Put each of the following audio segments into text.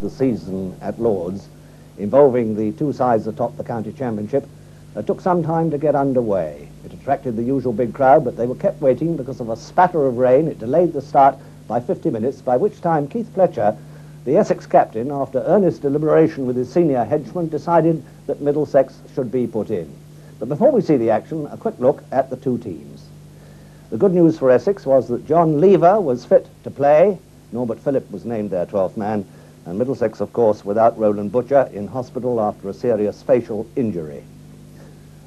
the season at Lord's, involving the two sides atop the county championship, took some time to get underway. It attracted the usual big crowd, but they were kept waiting because of a spatter of rain. It delayed the start by 50 minutes, by which time Keith Fletcher, the Essex captain, after earnest deliberation with his senior henchman, decided that Middlesex should be put in. But before we see the action, a quick look at the two teams. The good news for Essex was that John Lever was fit to play. Norbert Phillip was named their 12th man, and Middlesex, of course, without Roland Butcher, in hospital after a serious facial injury.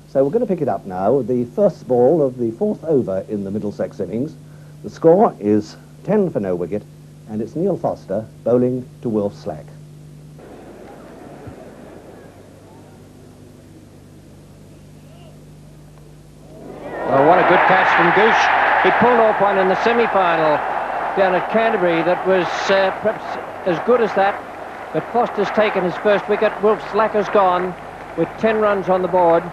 So we're going to pick it up now, the first ball of the fourth over in the Middlesex innings. The score is 10 for no wicket, and it's Neil Foster bowling to Wilf Slack. Oh, what a good catch from Gooch. He pulled off one in the semi-final down at Canterbury that was perhaps as good as that, but Foster's taken his first wicket. Wilf Slack has gone with 10 runs on the board.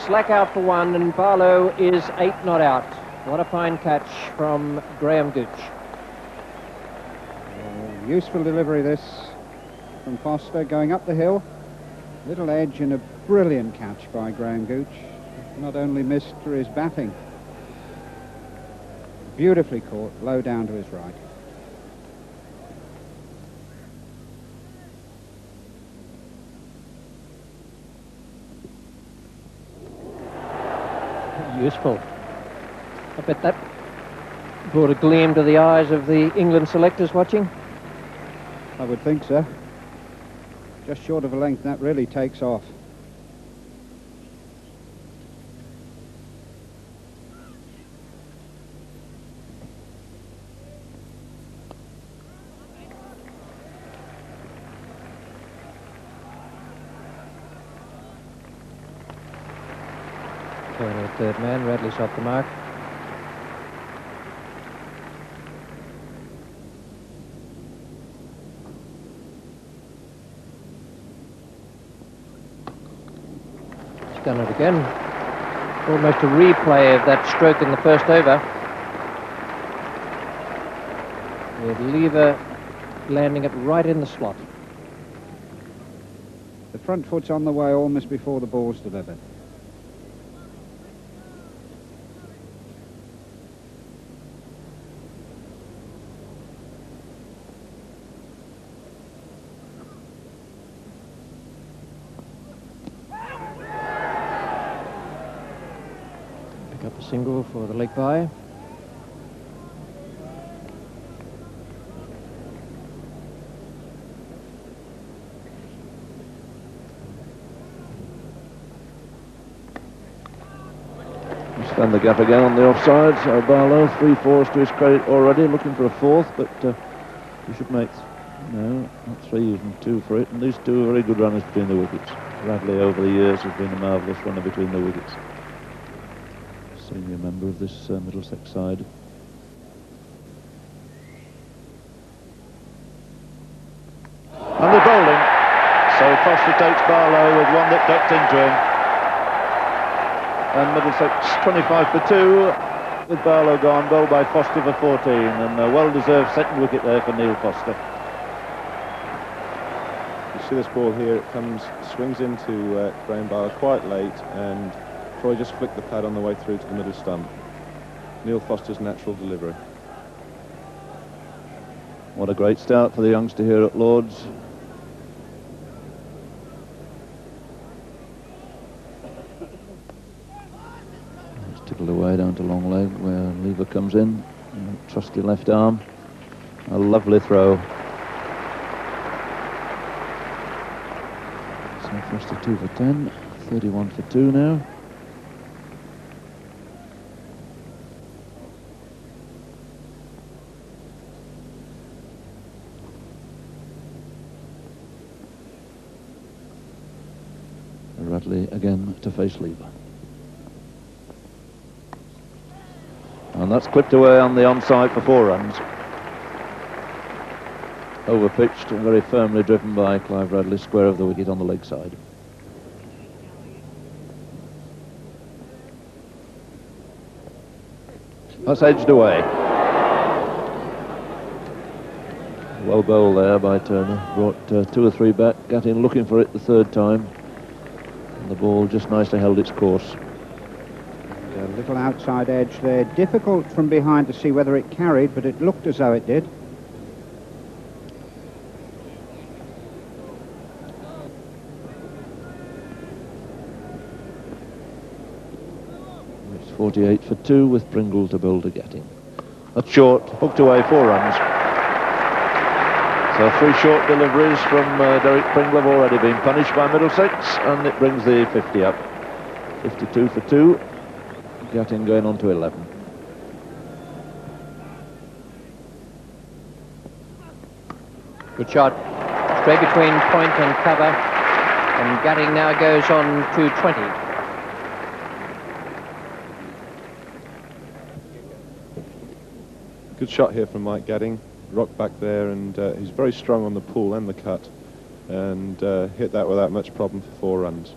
Slack out for one, and Barlow is 8 not out. What a fine catch from Graham Gooch. Useful delivery this from Foster, going up the hill. Little edge and a brilliant catch by Graham Gooch. Not only missed for his batting. Beautifully caught, low down to his right. Useful. I bet that brought a gleam to the eyes of the England selectors watching. I would think so. Just short of a length, that really takes off. Third man, Radley's off the mark. He's done it again. Almost a replay of that stroke in the first over. With Lever landing it right in the slot. The front foot's on the way almost before the ball's delivered. Up a single for the leg bye. Stand the gap again on the offside. So Barlow, 3 fours to his credit already, looking for a fourth, but he should make not 3, even 2 for it. And these two are very good runners between the wickets. Radley over the years has been a marvellous runner between the wickets. Senior member of this Middlesex side. And they're bowling. So Foster takes Barlow with one that ducked into him. And Middlesex 25 for 2 with Barlow gone, bowled by Foster for 14, and a well-deserved second wicket there for Neil Foster. You see this ball here, it swings into Graham Barlow quite late, and Troy just flicked the pad on the way through to the middle stump. Neil Foster's natural delivery. What a great start for the youngster here at Lord's. It's tickled away down to long leg where Lever comes in. Trusty left arm. A lovely throw. So Foster 2 for 10, 31 for 2 now. Radley again to face Lever. And that's clipped away on the onside for 4 runs. Overpitched and very firmly driven by Clive Radley, square of the wicket on the leg side. That's edged away. Well bowled there by Turner. Brought 2 or 3 back. Got in looking for it the third time. And the ball just nicely held its course. A little outside edge there. Difficult from behind to see whether it carried, but it looked as though it did. It's 48 for 2 with Pringle to bowl to Gatting. That's short, hooked away, 4 runs. So 3 short deliveries from Derek Pringle have already been punished by Middlesex, and it brings the 50 up. 52 for 2. Gatting going on to 11. Good shot. Straight between point and cover. And Gatting now goes on to 20. Good shot here from Mike Gatting. Rock back there, and he's very strong on the pull and the cut, and hit that without much problem for 4 runs.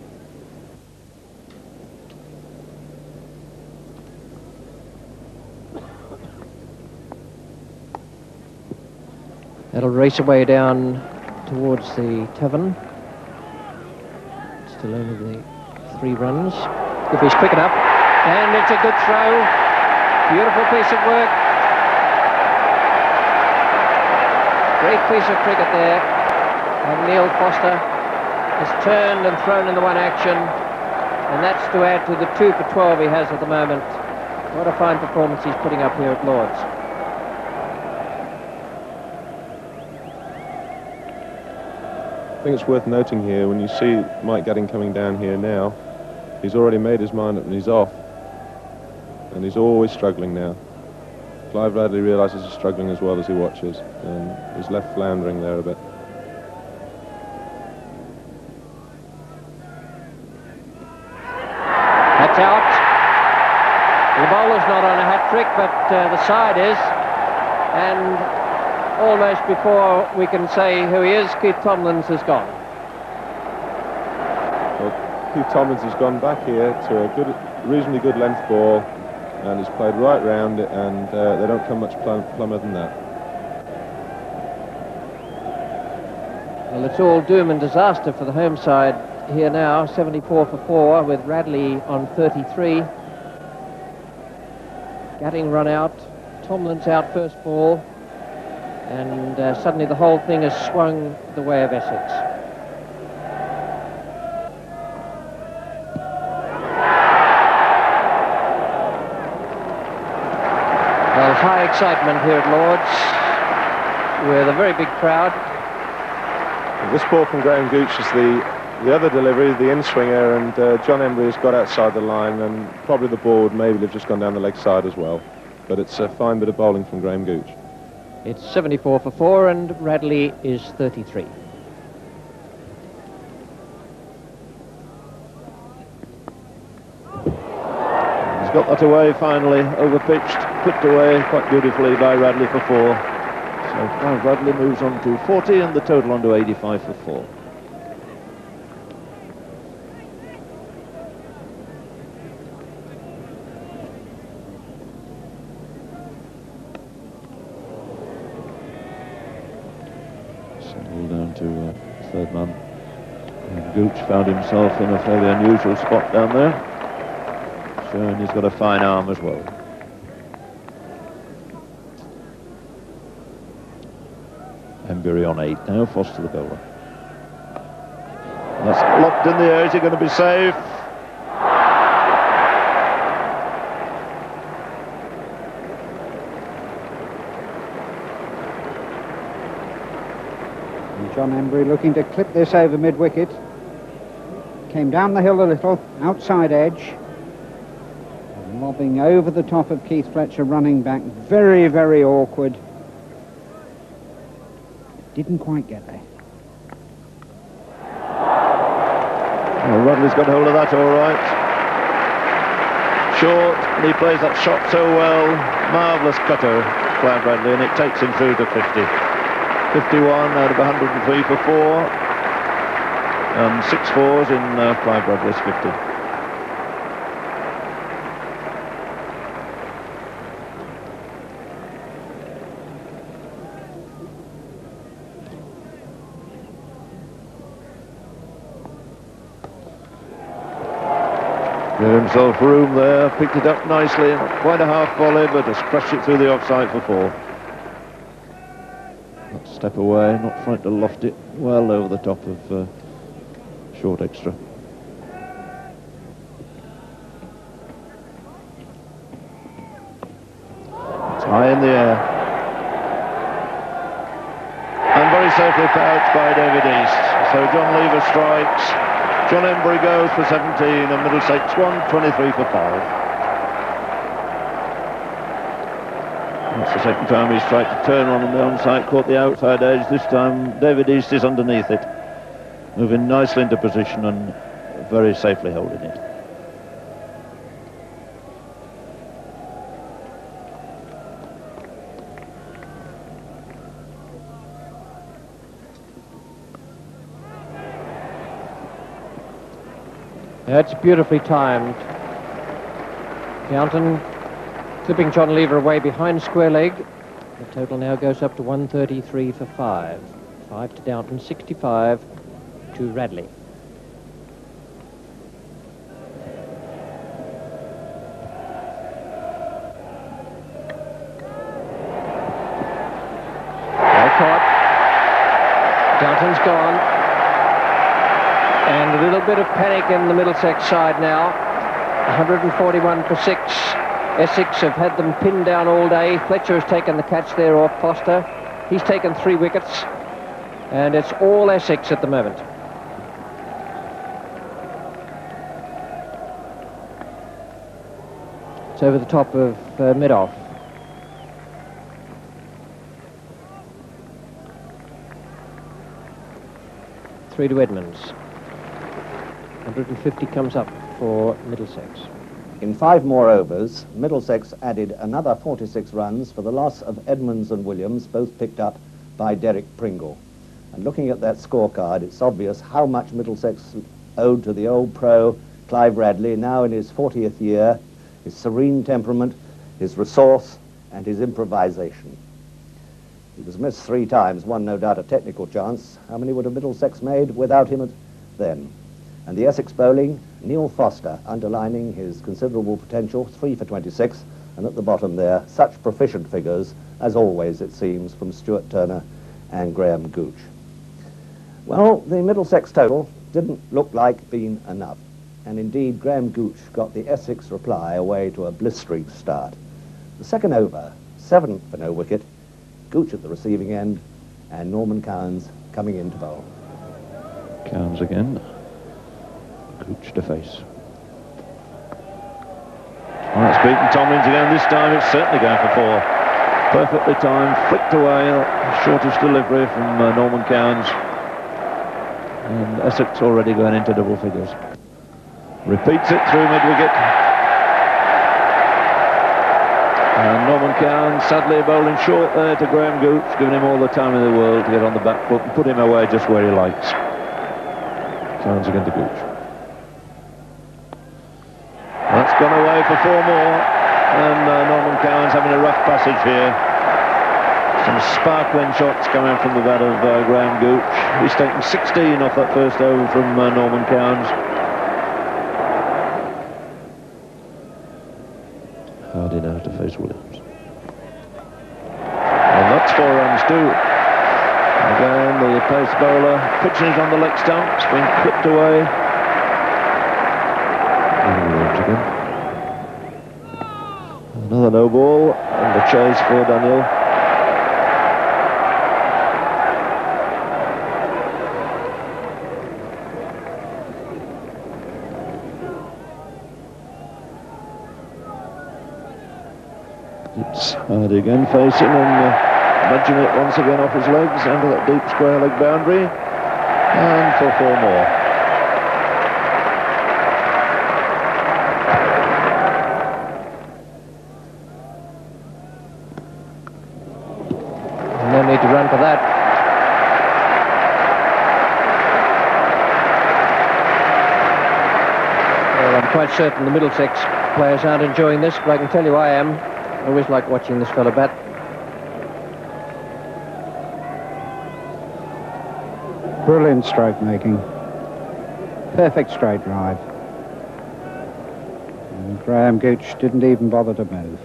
That'll race away down towards the tavern. Still only the 3 runs. If he's quick enough. And it's a good throw. Beautiful piece of work. Great piece of cricket there. And Neil Foster has turned and thrown in the one action. And that's to add to the 2 for 12 he has at the moment. What a fine performance he's putting up here at Lord's. I think it's worth noting here, when you see Mike Gatting coming down here now, he's already made his mind up and he's off. And he's always struggling now. Clive Bradley realises he's struggling as well as he watches, and he's left floundering there a bit. That's out. The bowler's not on a hat-trick, but the side is. And almost before we can say who he is, Keith Tomlins has gone. Well, Keith Tomlins has gone back here to a reasonably good length ball, and he's played right round it, and they don't come much plumber than that. Well, it's all doom and disaster for the home side here now. 74 for 4 with Radley on 33. Gatting run out. Tomlins out first ball. And suddenly the whole thing has swung the way of Essex. Well, high excitement here at Lord's with a very big crowd. This ball from Graham Gooch is the other delivery, the in-swinger, and John Embry has got outside the line, and probably the ball would maybe have just gone down the leg side as well. But it's a fine bit of bowling from Graham Gooch. It's 74 for 4 and Radley is 33. He's got that away finally, overpitched, clipped away quite beautifully by Radley for 4. So Clive Radley moves on to 40 and the total on to 85 for 4. Down to third man. And Gooch found himself in a fairly unusual spot down there, showing he's got a fine arm as well. Embury on 8 now, Foster the bowler. And that's locked in the air. Is he going to be safe? John Embry looking to clip this over mid-wicket. Came down the hill a little, outside edge. Lobbing over the top of Keith Fletcher, running back. Very, very awkward. Didn't quite get there. Well, Radley's got hold of that all right. Short, and he plays that shot so well. Marvellous cutter, Clive Radley, and it takes him through to 50. 51 out of 103 for 4, and 6 fours in Clive Bradley's 50. Gave himself room there, picked it up nicely, and quite a half volley, but just crushed it through the offside for 4. Not step away, not trying to loft it well over the top of short extra. It's high in the air. And very safely pouched by David East. So John Lever strikes. John Embry goes for 17 and Middlesex 123 for 5. That's the second time he's tried to turn on the onside, caught the outside edge. This time David East is underneath it, moving nicely into position and very safely holding it. That's beautifully timed. Downton clipping John Lever away behind square leg. The total now goes up to 133 for 5. 5 to Downton, 65 to Radley. Well caught. Downton's gone. And a little bit of panic in the Middlesex side now. 141 for 6. Essex have had them pinned down all day. Fletcher has taken the catch there off Foster. He's taken 3 wickets. And it's all Essex at the moment. It's over the top of mid-off. Three to Edmonds. 150 comes up for Middlesex. In 5 more overs, Middlesex added another 46 runs for the loss of Edmonds and Williams, both picked up by Derek Pringle. And looking at that scorecard, it's obvious how much Middlesex owed to the old pro, Clive Radley, now in his 40th year, his serene temperament, his resource, and his improvisation. He was missed 3 times, one no doubt a technical chance. How many would have Middlesex made without him then? And the Essex bowling, Neil Foster, underlining his considerable potential, 3 for 26, and at the bottom there, such proficient figures, as always it seems, from Stuart Turner and Graham Gooch. Well, the Middlesex total didn't look like being enough, and indeed Graham Gooch got the Essex reply away to a blistering start. The second over, 7 for no wicket, Gooch at the receiving end, and Norman Cowans coming in to bowl. Cowans again. Gooch to face. Well, it's beaten Tomlins again. This time it's certainly going for 4. Perfectly timed, flicked away, shortish delivery from Norman Cowans. And Essex already going into double figures. Repeats it through mid-wicket. And Norman Cowans sadly bowling short there to Graham Gooch, giving him all the time in the world to get on the back foot and put him away just where he likes. Cowans again to Gooch. That's gone away for 4 more, and Norman Cowans having a rough passage here. Some sparkling shots coming from the bat of Graham Gooch. He's taken 16 off that first over from Norman Cowans. Hardy now to face Williams. And that's 4 runs too. And again, the pace bowler pitching it on the leg stump. It's been clipped away. Again. Another no ball, and the chase for Daniel. It's Hardy again facing and nudging it once again off his legs under that deep square leg boundary, and for 4 more. No need to run for that. Well, I'm quite certain the Middlesex players aren't enjoying this, but I can tell you I am. I always like watching this fella bat. Brilliant stroke making. Perfect straight drive. Graham Gooch didn't even bother to move.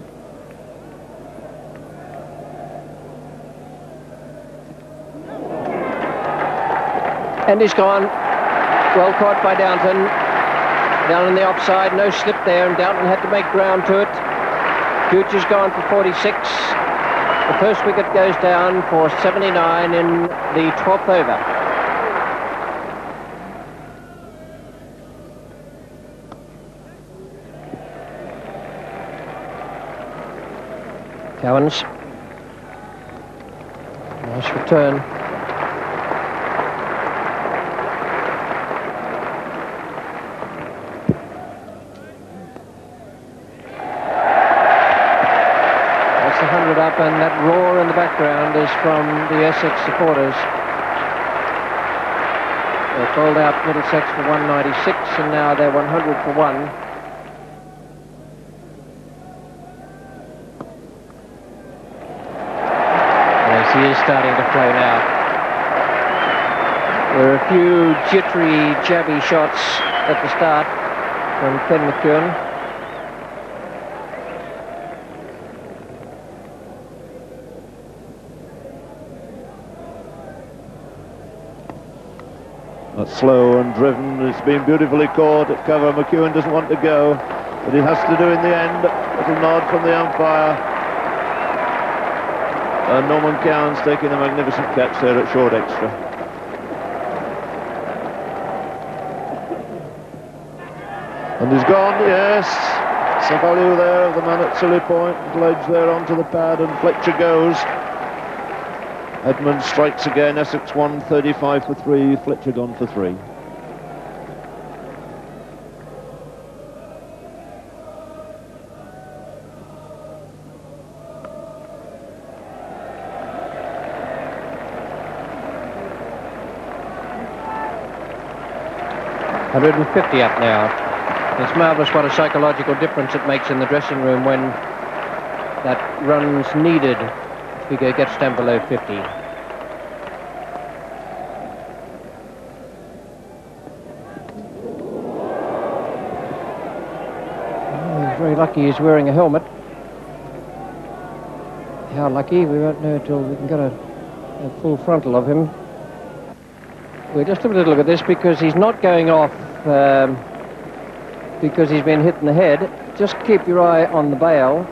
And he's gone. Well caught by Downton. Down in the offside, no slip there, and Downton had to make ground to it. Gooch is gone for 46. The first wicket goes down for 79 in the 12th over. Cowans. Nice return. That's the 100 up, and that roar in the background is from the Essex supporters. They bowled out Middlesex for 196, and now they're 100 for 1. He is starting to play now. There are a few jittery, jabby shots at the start from Ken McEwen. That's slow and driven. It's been beautifully caught at cover. McEwen doesn't want to go, but he has to do in the end. A little nod from the umpire. Norman Cowans taking a magnificent catch there at short extra. And he's gone, yes. Some value there of the man at Silly Point. Ledge there onto the pad, and Fletcher goes. Edmund strikes again. Essex 135 for 3. Fletcher gone for 3. $150 up now. It's marvellous what a psychological difference it makes in the dressing room when that run's needed. Figure gets down below 50. He's very lucky he's wearing a helmet. How lucky, we won't know until we can get a full frontal of him. We'll just have a little look at this because he's not going off because he's been hit in the head. Just keep your eye on the bail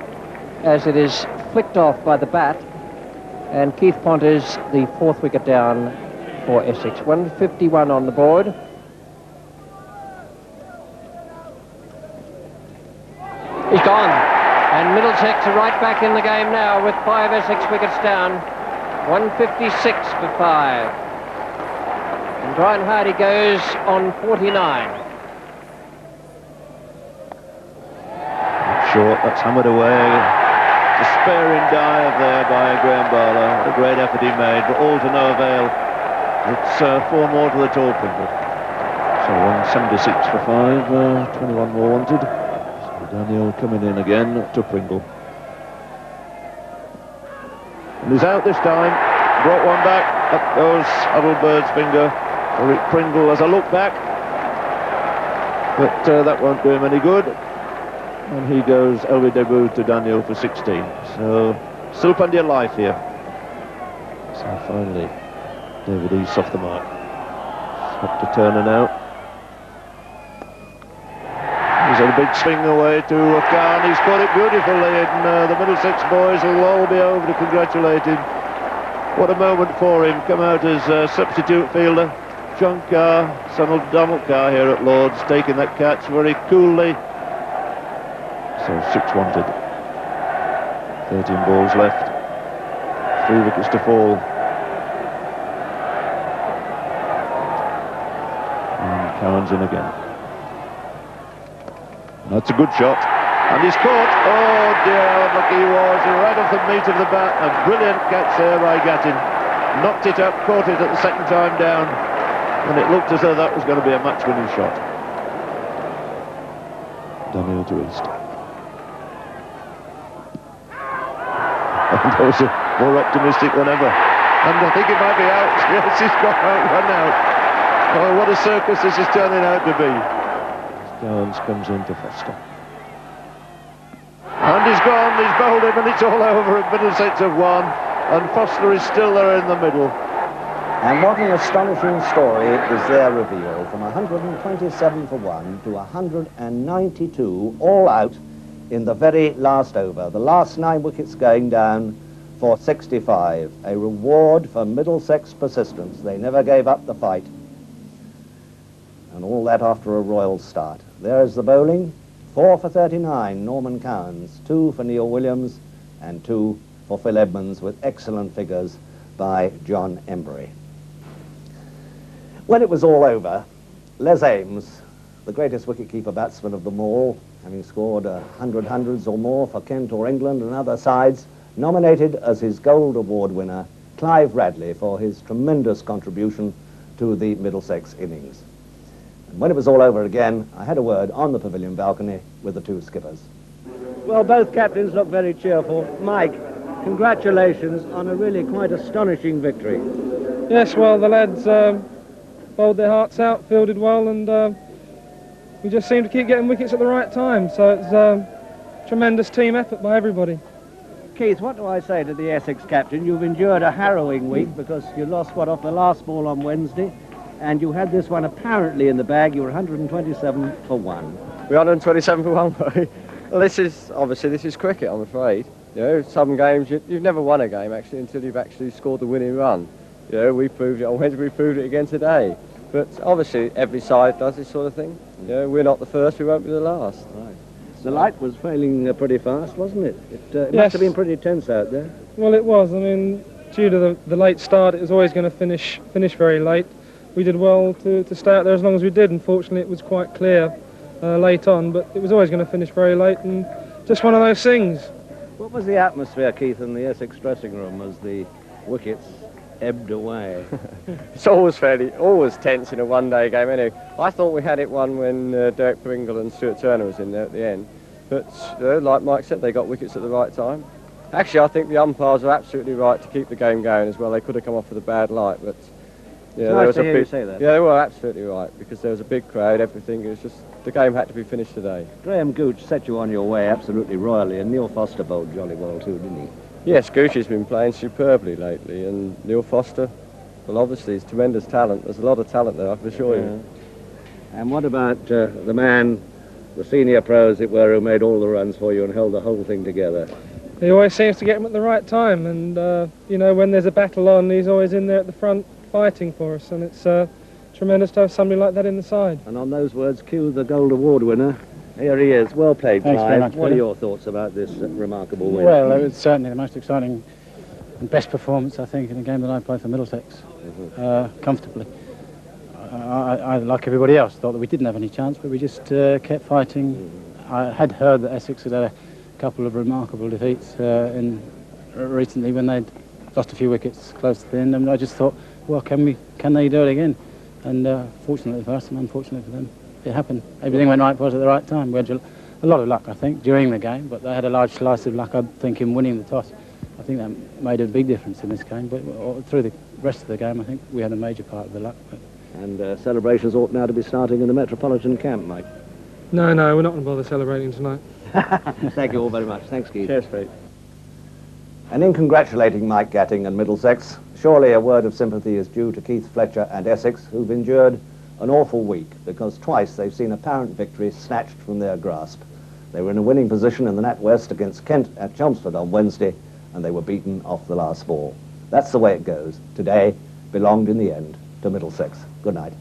as it is flicked off by the bat, and Keith Ponter's the 4th wicket down for Essex. 151 on the board. He's gone, and Middlesex are right back in the game now with 5 Essex wickets down. 156 for 5. And Brian Hardy goes on 49. Short, that's hammered away. Despairing dive there by Graham Barlow. A great effort he made, but all to no avail. It's 4 more to the tall Pringle. So 176 for 5, 21 more wanted. So Daniel coming in again to Pringle. And he's out this time. Brought one back. Up goes Adelbird's finger. Rick Pringle has a look back, but that won't do him any good. And he goes early debut to Daniel for 16. So still plenty of life here. So finally, David East off the mark. Up to Turner now. He's had a big swing away to Khan. He's caught it beautifully, and the Middlesex boys will all be over to congratulate him. What a moment for him. Come out as substitute fielder. John Carr, son of Donald Carr here at Lord's, taking that catch very coolly. So 6 wanted. 13 balls left. 3 wickets to fall. And Cowan's in again. That's a good shot. And he's caught. Oh dear, how unlucky he was. Right off the meat of the bat. A brilliant catch there by Gattin. Knocked it up, caught it at the second time down. And it looked as though that was going to be a match-winning shot. Daniel to East. And those are more optimistic than ever. And I think it might be out. Yes, he's got out, run out. Oh, what a circus this is turning out to be. Jones comes in to Foster. gone, he's bowled him, and it's all over, and Middlesex have won, and Foster is still there in the middle. And what an astonishing story is their reveal, from 127 for 1 to 192 all out in the very last over. The last 9 wickets going down for 65. A reward for Middlesex persistence. They never gave up the fight. And all that after a royal start. There's the bowling. 4 for 39, Norman Cowans. 2 for Neil Williams and 2 for Phil Edmonds, with excellent figures by John Embury. When it was all over, Les Ames, the greatest wicket-keeper batsman of them all, having scored 100 hundreds or more for Kent or England and other sides, nominated as his Gold Award winner Clive Radley for his tremendous contribution to the Middlesex innings. And when it was all over again, I had a word on the pavilion balcony with the 2 skippers. Well, both captains look very cheerful. Mike, congratulations on a really quite astonishing victory. Yes, well, the lads bowled their hearts out, fielded well, and we just seemed to keep getting wickets at the right time. So it's a tremendous team effort by everybody. Keith, what do I say to the Essex captain? You've endured a harrowing week because you lost off the last ball on Wednesday, and you had this one apparently in the bag. You were 127 for 1. We're 127 for 1. Well, this is cricket, I'm afraid. You know, some games you've never won a game actually until you've actually scored the winning run. You know, we proved it on Wednesday, we proved it again today. But obviously every side does this sort of thing. You know, we're not the first, we won't be the last. Right. The light was failing pretty fast, wasn't it? It Yes. must have been pretty tense out there. Well, it was. I mean, due to the late start, it was always going to finish very late. We did well to stay out there as long as we did. Unfortunately, it was quite clear late on, but it was always going to finish very late, and just one of those things. What was the atmosphere, Keith, in the Essex dressing room as the wickets ebbed away? It's always tense in a one-day game anyway. I thought we had it won when Derek Pringle and Stuart Turner was in there at the end. But like Mike said, they got wickets at the right time. Actually, I think the umpires are absolutely right to keep the game going as well. They could have come off with a bad light, but yeah, there was a big. Say that. Yeah, they were absolutely right because there was a big crowd. Everything. It was just the game had to be finished today. Graham Gooch set you on your way absolutely royally, and Neil Foster bowled jolly well too, didn't he? Yes, Gooch has been playing superbly lately, and Neil Foster, well, obviously, he's tremendous talent. There's a lot of talent there, I can assure you. And what about the man, the senior pro, as it were, who made all the runs for you and held the whole thing together? He always seems to get them at the right time, and you know, when there's a battle on, he's always in there at the front fighting for us, and it's tremendous to have somebody like that in the side. And on those words, cue the Gold Award winner. Here he is. Well played, Thanks Clive. very much, What are Peter. your thoughts about this remarkable win? Well, it was certainly the most exciting and best performance, I think, in a game that I played for Middlesex, comfortably. I, like everybody else, thought that we didn't have any chance, but we just kept fighting. I had heard that Essex had had a couple of remarkable defeats recently when they'd lost a few wickets close to the end, and I just thought, well, can they do it again? And fortunately for us and unfortunately for them, it happened. Everything went right for us at the right time. We had a lot of luck, I think, during the game, but they had a large slice of luck, I think, in winning the toss. I think that made a big difference in this game, but through the rest of the game, I think we had a major part of the luck. But And celebrations ought now to be starting in the Metropolitan camp, Mike. No, we're not going to bother celebrating tonight. Thank you all very much. Thanks, Keith. Cheers, Pete. And in congratulating Mike Gatting and Middlesex, surely a word of sympathy is due to Keith Fletcher and Essex, who've endured an awful week because twice they've seen apparent victory snatched from their grasp. They were in a winning position in the NatWest against Kent at Chelmsford on Wednesday, and they were beaten off the last ball. That's the way it goes. Today belonged in the end to Middlesex. Good night.